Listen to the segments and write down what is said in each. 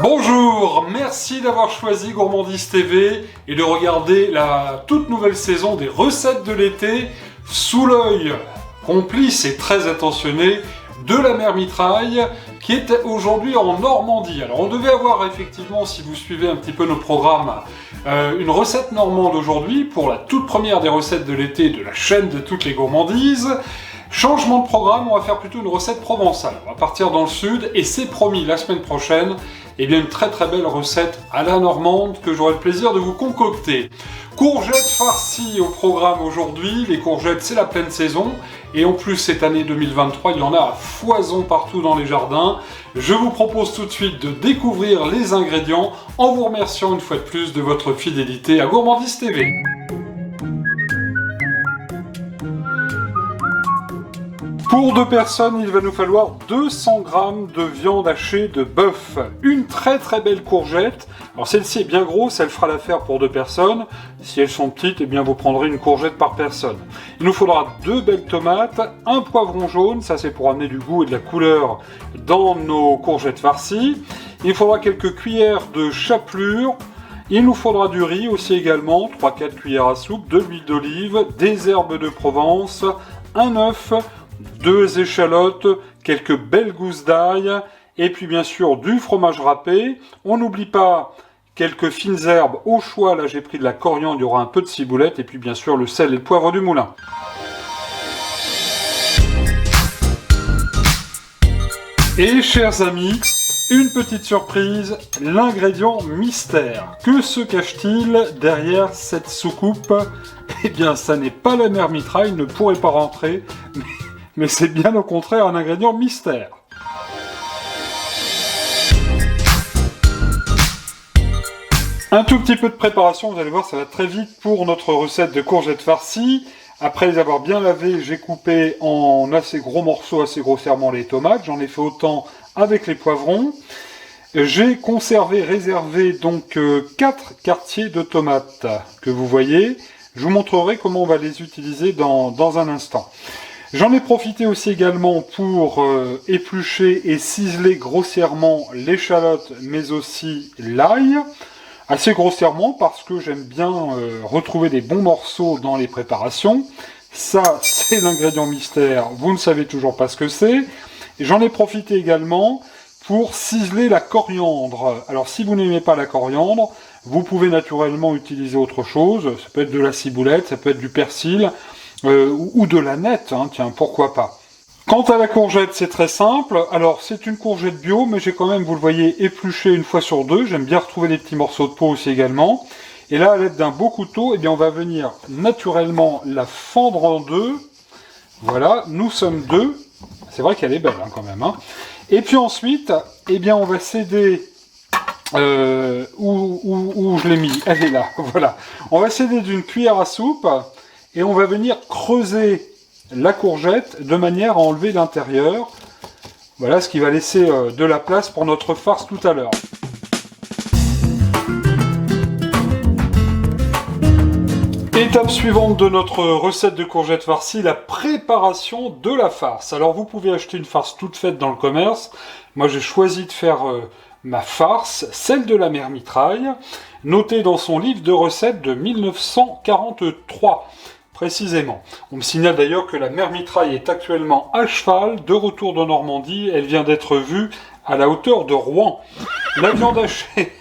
Bonjour, merci d'avoir choisi Gourmandise TV et de regarder la toute nouvelle saison des recettes de l'été sous l'œil complice et très attentionné de la mère Mitraille qui est aujourd'hui en Normandie. Alors on devait avoir effectivement, si vous suivez un petit peu nos programmes, une recette normande aujourd'hui pour la toute première des recettes de l'été de la chaîne de toutes les gourmandises. Changement de programme, on va faire plutôt une recette provençale. On va partir dans le sud et c'est promis, la semaine prochaine, eh bien une très belle recette à la normande que j'aurai le plaisir de vous concocter. Courgettes farcies au programme aujourd'hui. Les courgettes, c'est la pleine saison. Et en plus, cette année 2023, il y en a à foison partout dans les jardins. Je vous propose tout de suite de découvrir les ingrédients en vous remerciant une fois de plus de votre fidélité à Gourmandise TV. Pour 2 personnes, il va nous falloir 200 g de viande hachée de bœuf. Une très belle courgette. Alors celle-ci est bien grosse, elle fera l'affaire pour 2 personnes. Si elles sont petites, eh bien vous prendrez une courgette par personne. Il nous faudra 2 belles tomates, un poivron jaune, ça c'est pour amener du goût et de la couleur dans nos courgettes farcies. Il faudra quelques cuillères de chapelure. Il nous faudra du riz aussi également, 3-4 cuillères à soupe, de l'huile d'olive, des herbes de Provence, un œuf, 2 échalotes, quelques belles gousses d'ail, et puis bien sûr du fromage râpé. On n'oublie pas quelques fines herbes au choix, là j'ai pris de la coriandre, il y aura un peu de ciboulette, et puis bien sûr le sel et le poivre du moulin. Et chers amis, une petite surprise, l'ingrédient mystère. Que se cache-t-il derrière cette soucoupe? Eh bien ça n'est pas la mère Mitraille, ne pourrait pas rentrer, mais c'est bien au contraire un ingrédient mystère. Un tout petit peu de préparation, vous allez voir, ça va très vite pour notre recette de courgettes farcies. Après les avoir bien lavées, j'ai coupé en assez gros morceaux, assez grossièrement les tomates. J'en ai fait autant avec les poivrons. J'ai conservé, réservé donc 4 quartiers de tomates que vous voyez. Je vous montrerai comment on va les utiliser dans un instant. J'en ai profité aussi également pour éplucher et ciseler grossièrement l'échalote, mais aussi l'ail. Assez grossièrement parce que j'aime bien retrouver des bons morceaux dans les préparations. Ça, c'est l'ingrédient mystère, vous ne savez toujours pas ce que c'est. J'en ai profité également pour ciseler la coriandre. Alors si vous n'aimez pas la coriandre, vous pouvez naturellement utiliser autre chose. Ça peut être de la ciboulette, ça peut être du persil. Ou de la nette, hein, tiens, pourquoi pas. Quant à la courgette, c'est très simple. Alors, c'est une courgette bio, mais j'ai quand même, vous le voyez, épluché une fois sur 2. J'aime bien retrouver les petits morceaux de peau aussi également. Et là, à l'aide d'un beau couteau, eh bien, on va venir naturellement la fendre en 2. Voilà, nous sommes 2. C'est vrai qu'elle est belle, hein, quand même. Hein. Et puis ensuite, eh bien, on va céder... où je l'ai mis, elle est là, voilà. On va céder d'une cuillère à soupe... Et on va venir creuser la courgette de manière à enlever l'intérieur. Voilà ce qui va laisser de la place pour notre farce tout à l'heure. Étape suivante de notre recette de courgettes farcies, la préparation de la farce. Alors vous pouvez acheter une farce toute faite dans le commerce. Moi j'ai choisi de faire ma farce, celle de la mère Mitraille, notée dans son livre de recettes de 1943. Précisément. On me signale d'ailleurs que la mère Mitraille est actuellement à cheval, de retour de Normandie. Elle vient d'être vue à la hauteur de Rouen. La viande hachée,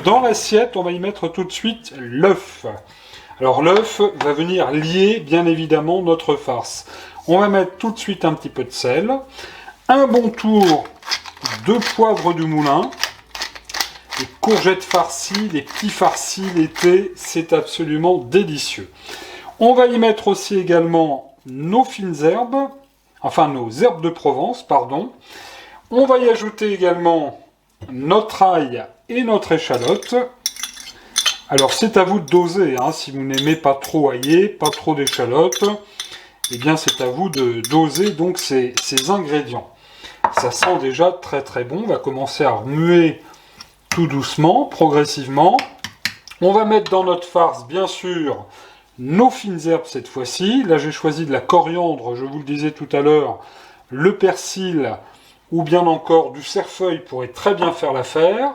dans l'assiette, on va y mettre tout de suite l'œuf. Alors l'œuf va venir lier bien évidemment notre farce. On va mettre tout de suite un petit peu de sel, un bon tour de poivre du moulin. Les courgettes farcies, les petits farcis l'été, c'est absolument délicieux. On va y mettre aussi également nos fines herbes, enfin nos herbes de Provence, pardon. On va y ajouter également notre ail et notre échalote. Alors c'est à vous de doser, hein, si vous n'aimez pas trop aillé, pas trop d'échalote, eh bien c'est à vous de doser donc ces ingrédients. Ça sent déjà très bon, on va commencer à remuer tout doucement, progressivement. On va mettre dans notre farce, bien sûr, nos fines herbes cette fois-ci. Là, j'ai choisi de la coriandre, je vous le disais tout à l'heure, le persil ou bien encore du cerfeuil pourrait très bien faire l'affaire.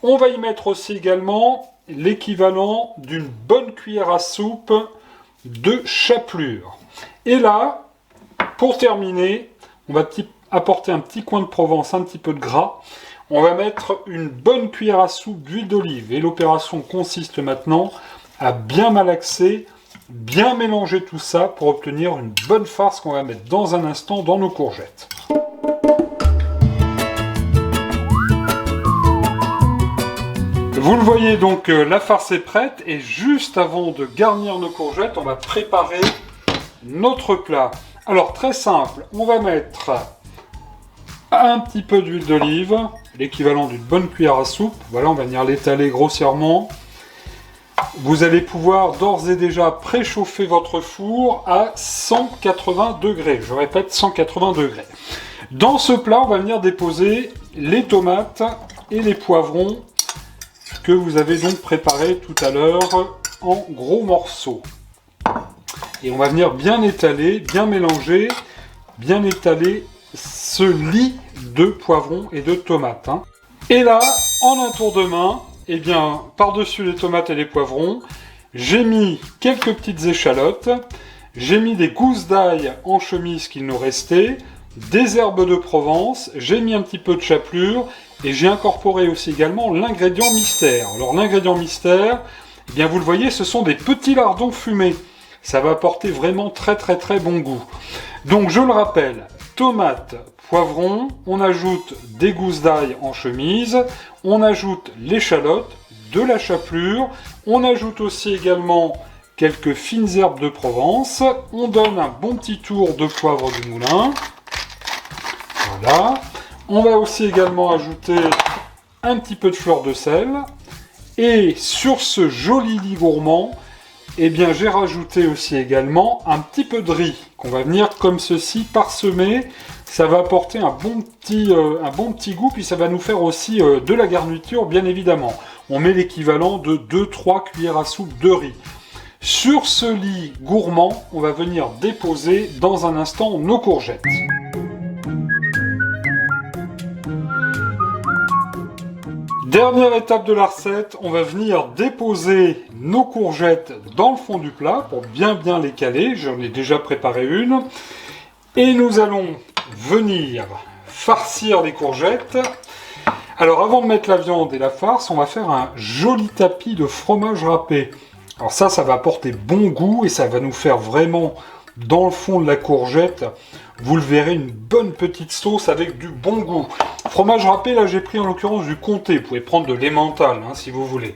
On va y mettre aussi également l'équivalent d'une bonne cuillère à soupe de chapelure. Et là, pour terminer, on va apporter un petit coin de Provence, un petit peu de gras. On va mettre une bonne cuillère à soupe d'huile d'olive. Et l'opération consiste maintenant à bien malaxer, bien mélanger tout ça pour obtenir une bonne farce qu'on va mettre dans un instant dans nos courgettes. Vous le voyez donc, la farce est prête et juste avant de garnir nos courgettes, on va préparer notre plat. Alors très simple, on va mettre un petit peu d'huile d'olive, l'équivalent d'une bonne cuillère à soupe. Voilà, on va venir l'étaler grossièrement. Vous allez pouvoir d'ores et déjà préchauffer votre four à 180 degrés. Je répète, 180 degrés. Dans ce plat, on va venir déposer les tomates et les poivrons que vous avez donc préparés tout à l'heure en gros morceaux. Et on va venir bien étaler, bien mélanger, bien étaler ce lit de poivrons et de tomates. Et là, en un tour de main, eh bien, par-dessus les tomates et les poivrons, j'ai mis quelques petites échalotes, j'ai mis des gousses d'ail en chemise qu'il nous restait, des herbes de Provence, j'ai mis un petit peu de chapelure et j'ai incorporé aussi également l'ingrédient mystère. Alors l'ingrédient mystère, eh bien vous le voyez, ce sont des petits lardons fumés. Ça va apporter vraiment très bon goût. Donc je le rappelle, tomates, poivrons, on ajoute des gousses d'ail en chemise, on ajoute l'échalote, de la chapelure, on ajoute aussi également quelques fines herbes de Provence, on donne un bon petit tour de poivre du moulin. Voilà. On va aussi également ajouter un petit peu de fleur de sel. Et sur ce joli lit gourmand, eh bien j'ai rajouté aussi également un petit peu de riz qu'on va venir comme ceci parsemer. Ça va apporter un bon petit goût, puis ça va nous faire aussi de la garniture bien évidemment. On met l'équivalent de 2-3 cuillères à soupe de riz. Sur ce lit gourmand, on va venir déposer dans un instant nos courgettes. Dernière étape de la recette, on va venir déposer nos courgettes dans le fond du plat pour bien les caler. J'en ai déjà préparé une. Et nous allons venir farcir les courgettes. Alors avant de mettre la viande et la farce, on va faire un joli tapis de fromage râpé. Alors ça va apporter bon goût et ça va nous faire vraiment, dans le fond de la courgette, vous le verrez, une bonne petite sauce avec du bon goût. Fromage râpé, là j'ai pris en l'occurrence du comté, vous pouvez prendre de l'emmental si vous voulez.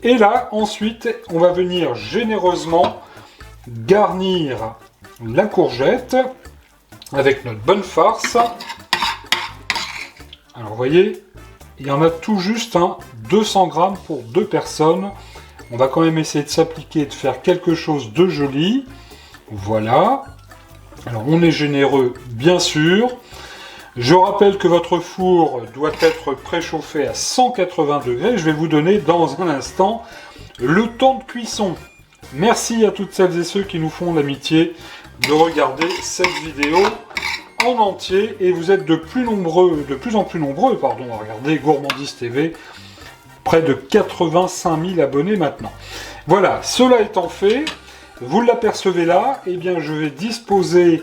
Et là, ensuite, on va venir généreusement garnir la courgette avec notre bonne farce. Alors vous voyez, il y en a tout juste 200 grammes pour 2 personnes. On va quand même essayer de s'appliquer et de faire quelque chose de joli. Voilà. Alors on est généreux, bien sûr. Je rappelle que votre four doit être préchauffé à 180 degrés. Je vais vous donner dans un instant le temps de cuisson. Merci à toutes celles et ceux qui nous font l'amitié de regarder cette vidéo en entier. Et vous êtes de plus en plus nombreux à regarder Gourmandise TV. Près de 85 000 abonnés maintenant. Voilà, cela étant fait, vous l'apercevez là, eh bien je vais disposer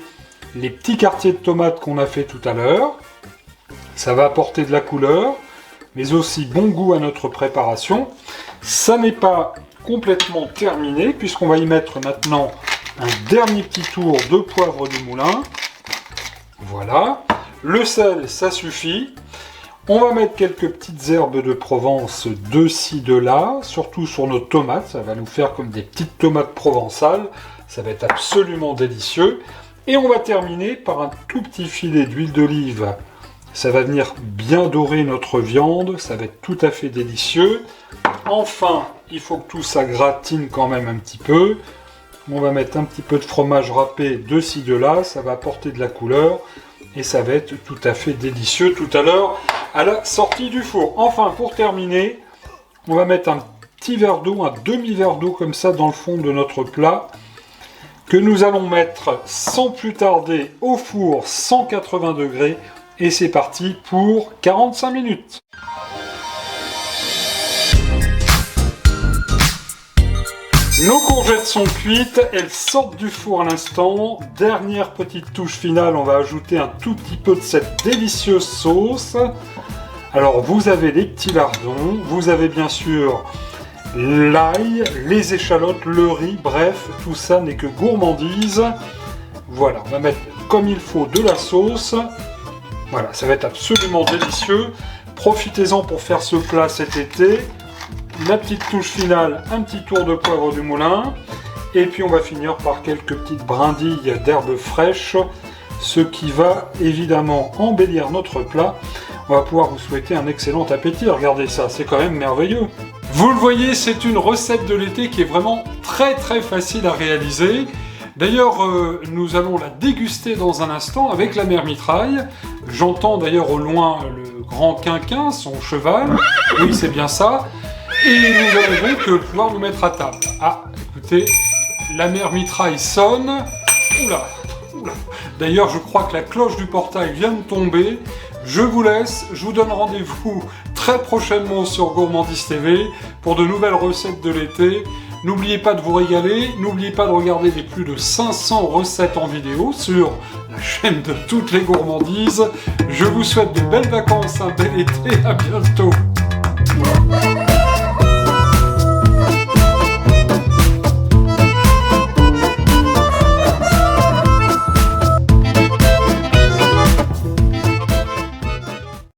les petits quartiers de tomates qu'on a fait tout à l'heure. Ça va apporter de la couleur, mais aussi bon goût à notre préparation. Ça n'est pas complètement terminé, puisqu'on va y mettre maintenant un dernier petit tour de poivre du moulin. Voilà. Le sel, ça suffit. On va mettre quelques petites herbes de Provence de ci, de là, surtout sur nos tomates. Ça va nous faire comme des petites tomates provençales. Ça va être absolument délicieux. Et on va terminer par un tout petit filet d'huile d'olive. Ça va venir bien dorer notre viande. Ça va être tout à fait délicieux. Enfin, il faut que tout ça gratine quand même un petit peu. On va mettre un petit peu de fromage râpé de ci, de là. Ça va apporter de la couleur. Et ça va être tout à fait délicieux tout à l'heure à la sortie du four. Enfin, pour terminer, on va mettre un petit verre d'eau, un demi-verre d'eau comme ça dans le fond de notre plat, que nous allons mettre sans plus tarder au four 180 degrés Et c'est parti pour 45 minutes. Nos courgettes sont cuites, elles sortent du four à l'instant. Dernière petite touche finale, on va ajouter un tout petit peu de cette délicieuse sauce. Alors vous avez les petits lardons, vous avez bien sûr l'ail, les échalotes, le riz, bref, tout ça n'est que gourmandise. Voilà, on va mettre comme il faut de la sauce. Voilà, ça va être absolument délicieux. Profitez-en pour faire ce plat cet été. La petite touche finale, un petit tour de poivre du moulin. Et puis on va finir par quelques petites brindilles d'herbes fraîches, ce qui va évidemment embellir notre plat. On va pouvoir vous souhaiter un excellent appétit. Regardez ça, c'est quand même merveilleux. Vous le voyez, c'est une recette de l'été qui est vraiment très facile à réaliser. D'ailleurs, nous allons la déguster dans un instant avec la mère Mitraille. J'entends d'ailleurs au loin le grand quinquin, son cheval. Oui, c'est bien ça. Et nous allons donc pouvoir nous mettre à table. Ah, écoutez, la mère Mitraille sonne. Oula. D'ailleurs, je crois que la cloche du portail vient de tomber. Je vous laisse, je vous donne rendez-vous très prochainement sur Gourmandise TV pour de nouvelles recettes de l'été. N'oubliez pas de vous régaler, n'oubliez pas de regarder les plus de 500 recettes en vidéo sur la chaîne de toutes les gourmandises. Je vous souhaite de belles vacances, un bel été, à bientôt.